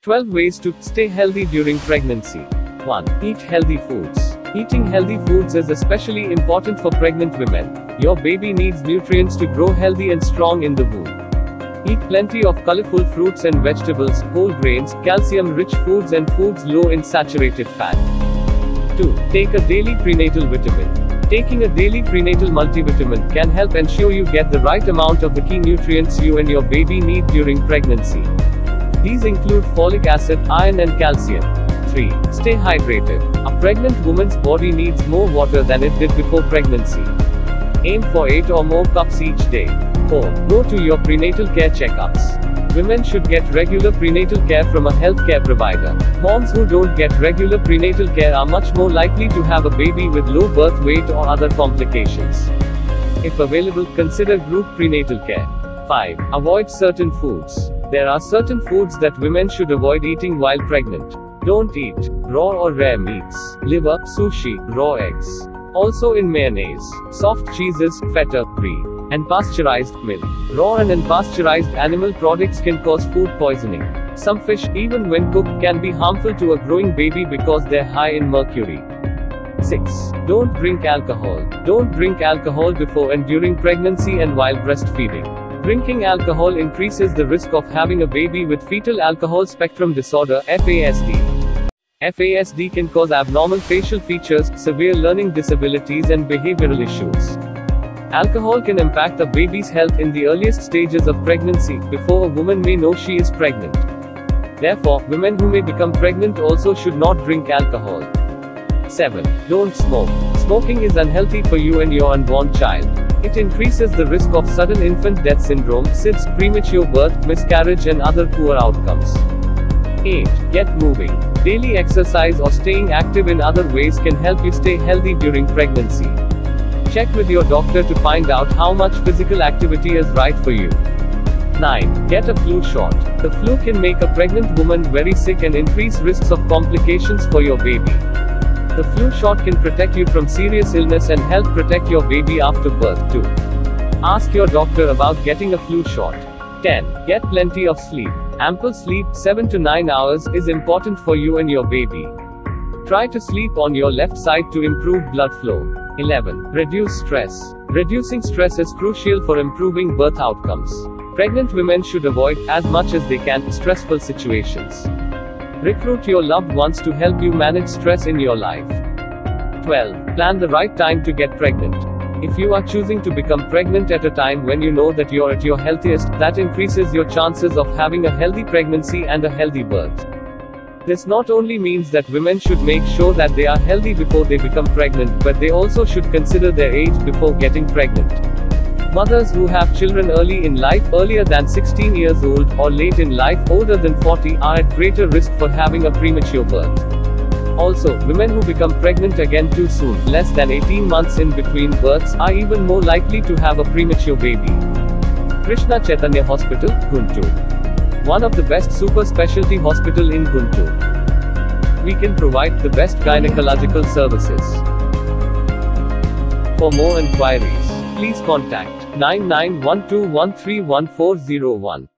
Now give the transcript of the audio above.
12 ways to stay healthy during pregnancy. 1. Eat healthy foods. Eating healthy foods is especially important for pregnant women. Your baby needs nutrients to grow healthy and strong in the womb. Eat plenty of colorful fruits and vegetables, whole grains, calcium-rich foods and foods low in saturated fat. 2. Take a daily prenatal vitamin. Taking a daily prenatal multivitamin can help ensure you get the right amount of the key nutrients you and your baby need during pregnancy. These include folic acid, iron and calcium. 3. Stay hydrated. A pregnant woman's body needs more water than it did before pregnancy. Aim for 8 or more cups each day. 4. Go to your prenatal care checkups. Women should get regular prenatal care from a healthcare provider. Moms who don't get regular prenatal care are much more likely to have a baby with low birth weight or other complications. If available, consider group prenatal care. 5. Avoid certain foods. There are certain foods that women should avoid eating while pregnant. Don't eat raw or rare meats, liver, sushi, raw eggs. Also in mayonnaise, soft cheeses, feta, brie, and pasteurized milk. Raw and unpasteurized animal products can cause food poisoning. Some fish, even when cooked, can be harmful to a growing baby because they're high in mercury. 6. Don't drink alcohol. Don't drink alcohol before and during pregnancy and while breastfeeding. Drinking alcohol increases the risk of having a baby with fetal alcohol spectrum disorder, FASD. FASD can cause abnormal facial features, severe learning disabilities and behavioral issues. Alcohol can impact a baby's health in the earliest stages of pregnancy, before a woman may know she is pregnant. Therefore, women who may become pregnant also should not drink alcohol. 7. Don't smoke. Smoking is unhealthy for you and your unborn child. It increases the risk of sudden infant death syndrome, SIDS, premature birth, miscarriage and other poor outcomes. 8. Get moving. Daily exercise or staying active in other ways can help you stay healthy during pregnancy. Check with your doctor to find out how much physical activity is right for you. 9. Get a flu shot. The flu can make a pregnant woman very sick and increase risks of complications for your baby. The flu shot can protect you from serious illness and help protect your baby after birth too. Ask your doctor about getting a flu shot. 10. Get plenty of sleep. Ample sleep, 7 to 9 hours, is important for you and your baby. Try to sleep on your left side to improve blood flow. 11. Reduce stress. Reducing stress is crucial for improving birth outcomes. Pregnant women should avoid, as much as they can, stressful situations. Recruit your loved ones to help you manage stress in your life. 12. Plan the right time to get pregnant. If you are choosing to become pregnant at a time when you know that you're at your healthiest, that increases your chances of having a healthy pregnancy and a healthy birth. This not only means that women should make sure that they are healthy before they become pregnant, but they also should consider their age before getting pregnant. Mothers who have children early in life, earlier than 16 years old, or late in life, older than 40, are at greater risk for having a premature birth. Also, women who become pregnant again too soon, less than 18 months in between births, are even more likely to have a premature baby. Krishna Chaitanya Hospital, Guntur. One of the best super specialty hospital in Guntur. We can provide the best gynecological services. For more inquiries, please contact 9912131401.